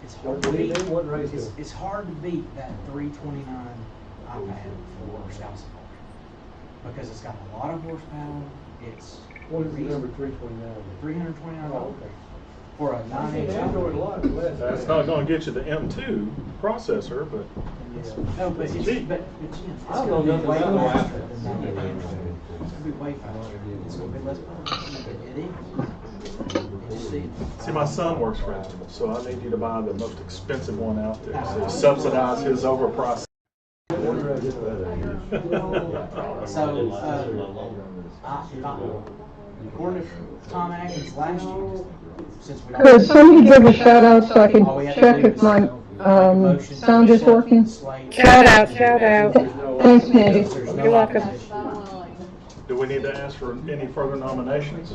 it's hard to beat. It's hard to beat that $329 iPad for Scouts Park because it's got a lot of horsepower. It's what is the number 329? $329 Oh, okay. for a 9-inch. Android a lot less. That's not going to get you the M2 processor, but No, but it's cheap. but I it's don't going know to be way nothing about faster it. than that. It's going to be way faster. It's going to be less power. It is. You see it. see, my son works for Apple, so I need you to buy the most expensive one out there. So subsidize his overpriced. So, according to Tom Atkins last year, since we Could somebody give a shout out so I can all we have check to do if is my motion sound is working? slate. Shout out, shout out. Thanks, Mandy. There's no You're welcome. opposition. Do we need to ask for any further nominations?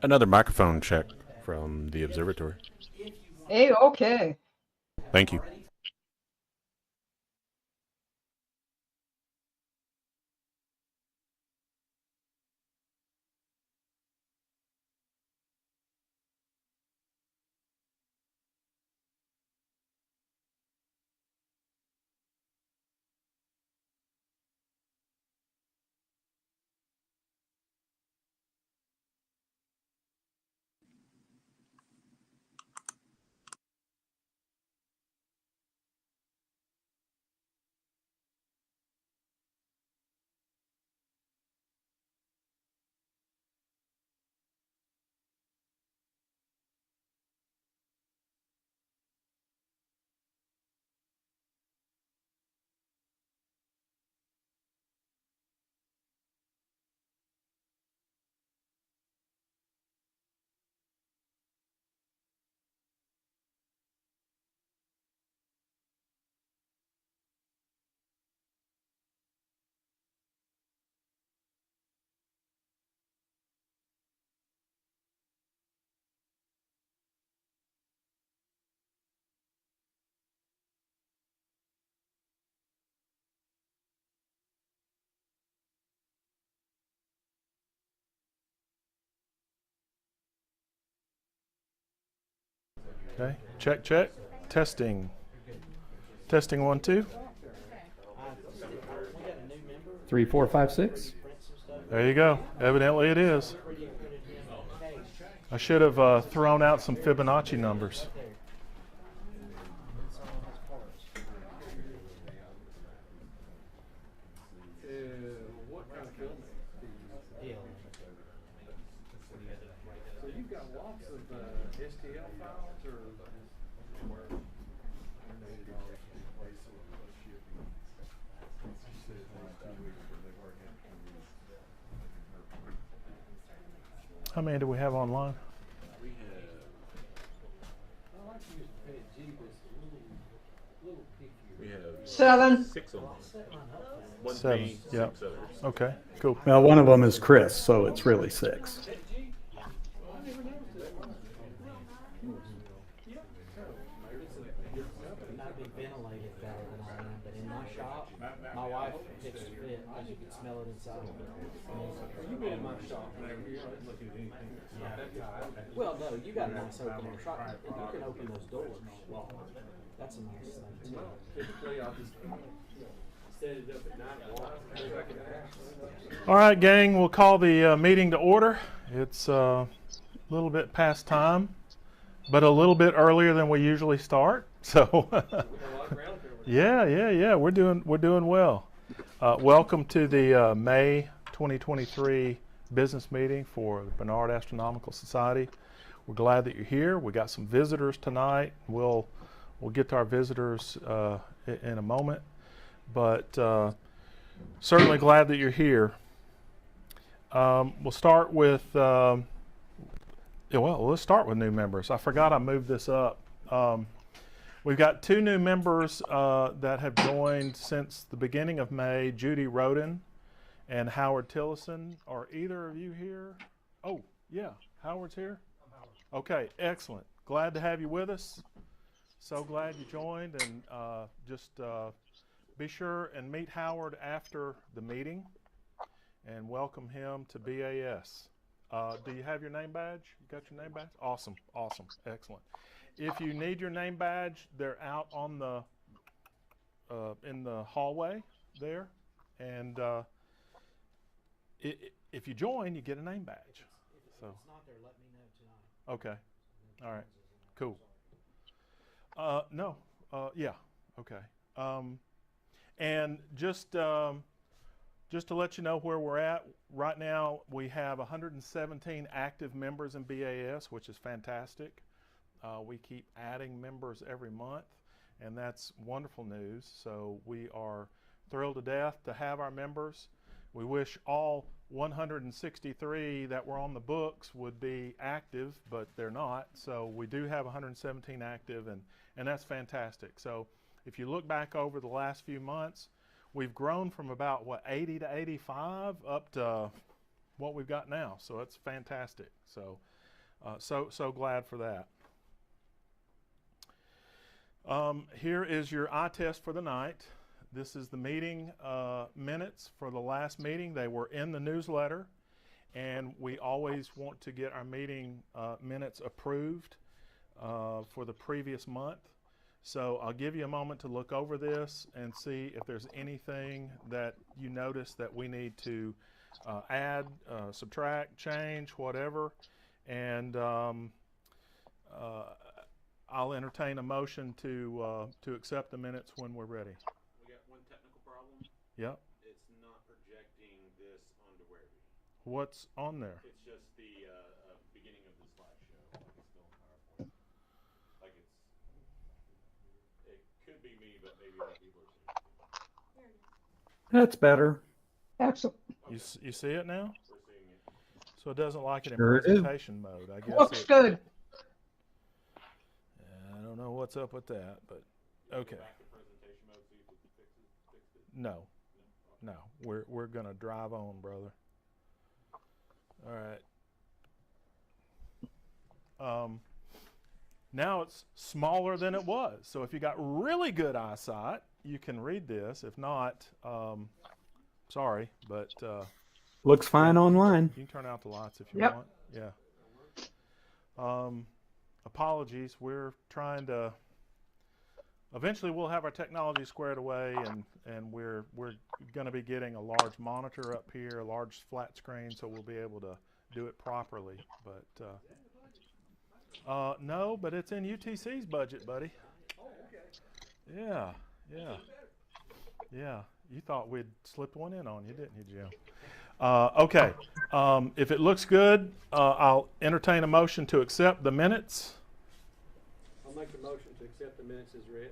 Another microphone check from the observatory. Hey, okay. Thank you. Okay, check, check. Testing. Testing 1, 2. 3, 4, 5, 6. There you go. Evidently it is. I should have thrown out some Fibonacci numbers. What kind of film? So you've got lots of STL files or How many do we have online? We have 7. 6 on one 7. page, Yeah. 6 others. Okay, cool. Well, one of them is Chris, so it's really 6. Not be ventilated better than I am, but in my shop, my wife pitched a fit because you could smell it inside. you've been in my shop whenever you're not looking at anything. Well, no, you got a nice open air shop, and you can open those doors. That's a nice thing too. Typically, I'll just set it up at 9 o'clock. All right, gang, we'll call the meeting to order. It's a little bit past time, but a little bit earlier than we usually start. So, yeah, we're doing well. Welcome to the May 2023 business meeting for the Bernard Astronomical Society. We're glad that you're here. We got some visitors tonight. We'll get to our visitors in a moment, but certainly glad that you're here. We'll start with let's start with new members. I forgot I moved this up. We've got 2 new members that have joined since the beginning of May, Judy Roden and Howard Tillison. Are either of you here? Oh, yeah, Howard's here. Okay, excellent. Glad to have you with us. So glad you joined, and just be sure and meet Howard after the meeting and welcome him to BAS. Do you have your name badge? You got your name badge? Awesome, awesome, excellent. If you need your name badge, they're out on the in the hallway there, and if you join, you get a name badge. If So it's not there, let me know tonight. okay, all right, cool. No, yeah, okay. And just to let you know where we're at, right now we have 117 active members in BAS, which is fantastic. We keep adding members every month, and that's wonderful news. So we are thrilled to death to have our members. We wish all 163 that were on the books would be active, but they're not. So we do have 117 active, and that's fantastic. So if you look back over the last few months, we've grown from about, 80 to 85 up to what we've got now. So it's fantastic. So, so glad for that. Here is your eye test for the night. This is the meeting minutes for the last meeting. They were in the newsletter, and we always want to get our meeting minutes approved for the previous month. So I'll give you a moment to look over this and see if there's anything that you notice that we need to add, subtract, change, whatever. And I'll entertain a motion to accept the minutes when we're ready. We got one technical problem. Yep. It's not projecting this onto Werribee. What's on there? It's just the beginning of the slideshow. Like it's still in PowerPoint. Like it could be me, but maybe other people are seeing it. That's better. Excellent. You see it now? We're seeing it. So it doesn't like it in Sure do. presentation mode. I guess Looks it, good. I don't know what's up with that, but okay. Back to presentation mode, see if it fixed it. No, no, we're gonna drive on, brother. All right. Now it's smaller than it was. So if you got really good eyesight, you can read this. If not, sorry, but Looks fine online. you can turn out the lights if you Yep. want. Yeah. Apologies. We're trying to. Eventually, we'll have our technology squared away, and we're going to be getting a large monitor up here, a large flat screen, so we'll be able to do it properly. But no, but it's in UTC's budget, buddy. Yeah, yeah, yeah. You thought we'd slipped one in on you, didn't you, Jim? Okay. If it looks good, I'll entertain a motion to accept the minutes. I'll make the motion to accept the minutes as read.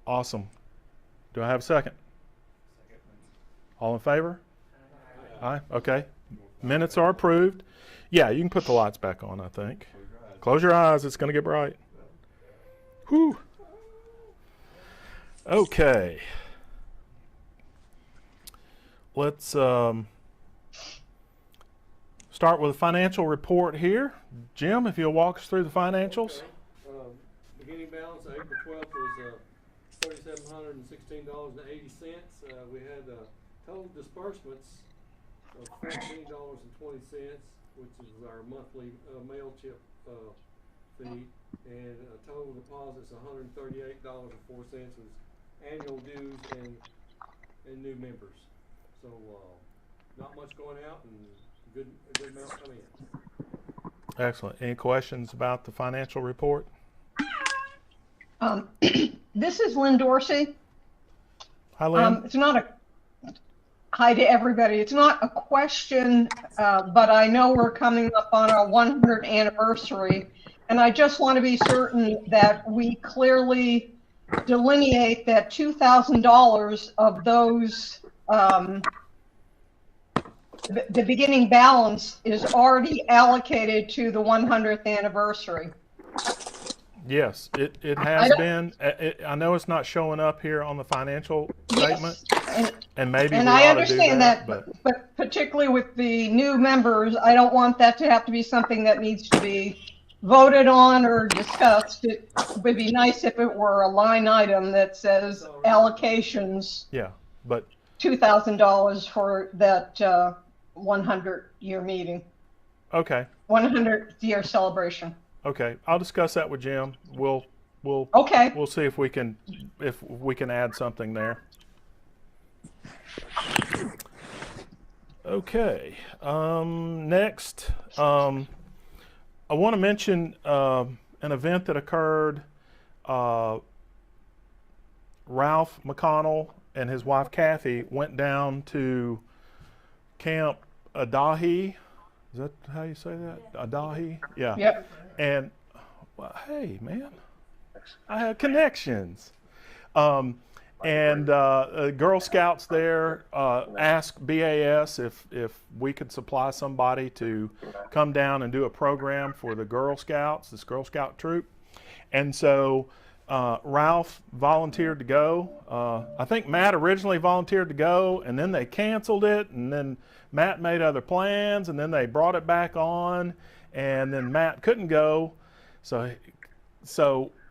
Awesome. Do I have a second? All in favor? Aye. Okay. Minutes are approved. Yeah, you can put the lights back on, I think. Close your eyes. It's going to get bright. Whew. Okay. Let's start with a financial report here. Jim, if you'll walk us through the financials. Okay. Beginning balance of April 12th was $3,716.80. We had total disbursements of $14.20, which is our monthly mail chip fee, and total deposits $138.04 was annual dues and new members. So not much going out and a good amount coming in. Excellent. Any questions about the financial report? This is Lynn Dorsey. Hi, Lynn. It's not a hi to everybody. It's not a question, but I know we're coming up on our 100th anniversary, and I just want to be certain that we clearly delineate that $2,000 of those, the beginning balance is already allocated to the 100th anniversary. Yes, it has been. I know it's not showing up here on the financial statement, Yes. and maybe And we I ought to do understand that, but but particularly with the new members, I don't want that to have to be something that needs to be voted on or discussed. It would be nice if it were a line item that says allocations, Yeah, but $2,000 for that 100-year meeting, okay, 100th-year celebration. okay. I'll discuss that with Jim. We'll Okay. we'll see if we can add something there. Okay. Next, I want to mention an event that occurred. Ralph McConnell and his wife Kathy went down to Camp Adahi. Is that how you say that? Adahi? Yeah. Yep. And well, hey, man, I have connections. Girl Scouts there asked BAS if we could supply somebody to come down and do a program for the Girl Scouts, this Girl Scout troop. And so Ralph volunteered to go. I think Matt originally volunteered to go, and then they canceled it, and then Matt made other plans, and then they brought it back on, and then Matt couldn't go. So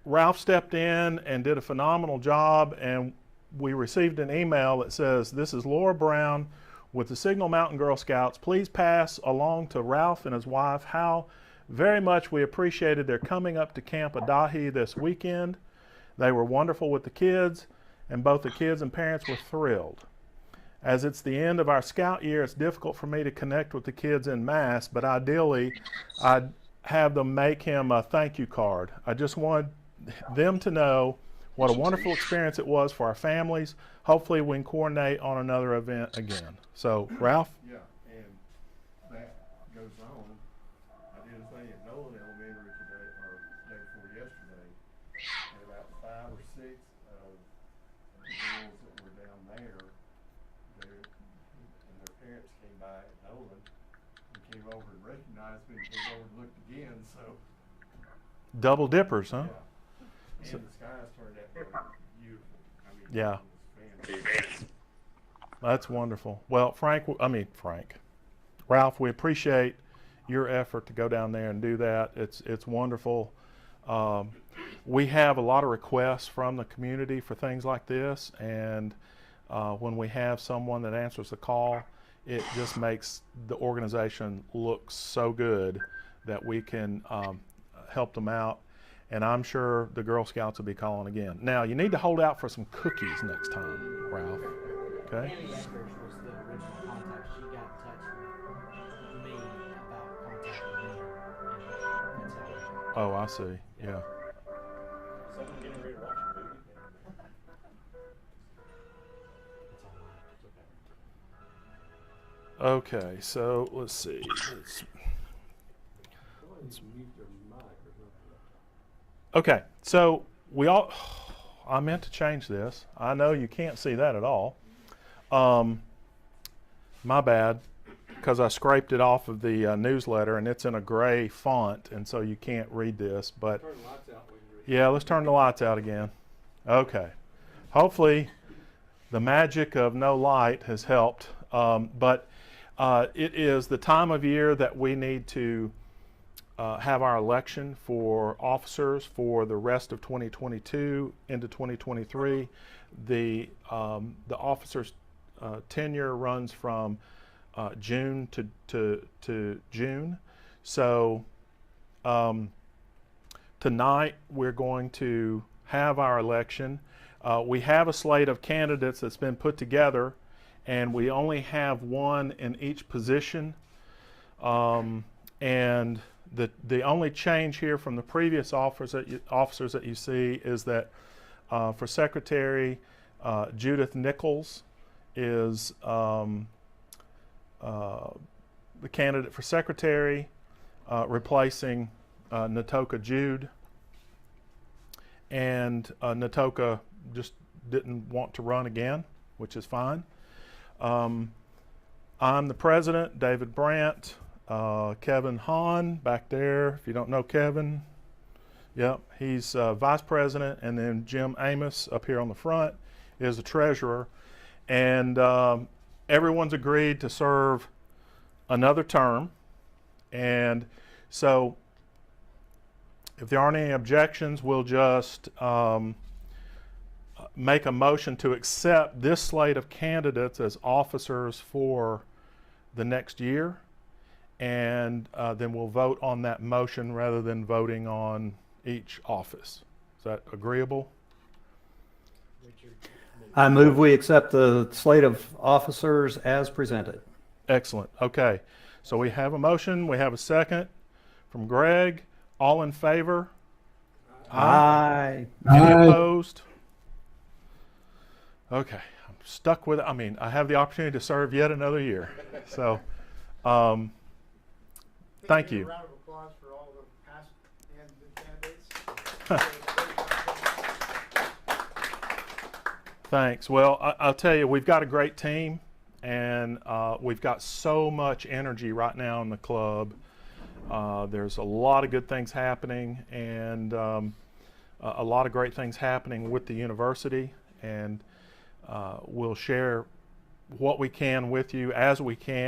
Ralph stepped in and did a phenomenal job, and we received an email that says, "This is Laura Brown with the Signal Mountain Girl Scouts. Please pass along to Ralph and his wife how very much we appreciated their coming up to Camp Adahi this weekend. They were wonderful with the kids, and both the kids and parents were thrilled. As it's the end of our scout year, it's difficult for me to connect with the kids en masse, but ideally I'd have them make him a thank you card. I just wanted them to know what a wonderful experience it was for our families. Hopefully we can coordinate on another event again." So, Ralph? Yeah, and that goes on. I did a thing at Nolan Elementary today, or day before yesterday, and about 5 or 6 of the girls that were down there, and their parents came by at Nolan and came over and recognized me and came over and looked again, so. Double dippers, huh? Yeah. And the skies turned out to be beautiful. I mean, Yeah. it was fantastic. That's wonderful. Well, Ralph, we appreciate your effort to go down there and do that. It's wonderful. We have a lot of requests from the community for things like this, and when we have someone that answers the call, it just makes the organization look so good that we can help them out. And I'm sure the Girl Scouts will be calling again. Now, you need to hold out for some cookies next time, Ralph. Okay? Annie Eckers was the original contact. She got in touch with me about contacting me, and that's how it Oh, I see. Yeah. Someone getting ready to watch a movie. It's all right. It's okay. Okay, so let's see. Somebody mute their mic or something. Okay, so I meant to change this. I know you can't see that at all. My bad, because I scraped it off of the newsletter and it's in a gray font, and so you can't read this. But Turn the lights out when you read. yeah, let's turn the lights out again. Okay. Hopefully the magic of no light has helped. But it is the time of year that we need to have our election for officers for the rest of 2022 into 2023. The officers' tenure runs from June to June. So tonight we're going to have our election. We have a slate of candidates that's been put together, and we only have one in each position. And the only change here from the previous officers that you see is that for secretary, Judith Nichols is the candidate for secretary, replacing Natoka Jude. And Natoka just didn't want to run again, which is fine. I'm the president, David Brandt. Kevin Hahn back there, if you don't know Kevin, yep, he's vice president, and then Jim Amos up here on the front is the treasurer. And everyone's agreed to serve another term. And so if there aren't any objections, we'll just make a motion to accept this slate of candidates as officers for the next year, and then we'll vote on that motion rather than voting on each office. Is that agreeable? I move we accept the slate of officers as presented. Excellent. Okay. So we have a motion. We have a second from Greg. All in favor? Aye. Any opposed? Okay. I'm stuck with it. I mean, I have the opportunity to serve yet another year. So, thank you. A round of applause for all the past and the candidates. Thanks. Well, I'll tell you, we've got a great team, and we've got so much energy right now in the club. There's a lot of good things happening, and a lot of great things happening with the university, and we'll share what we can with you as we can.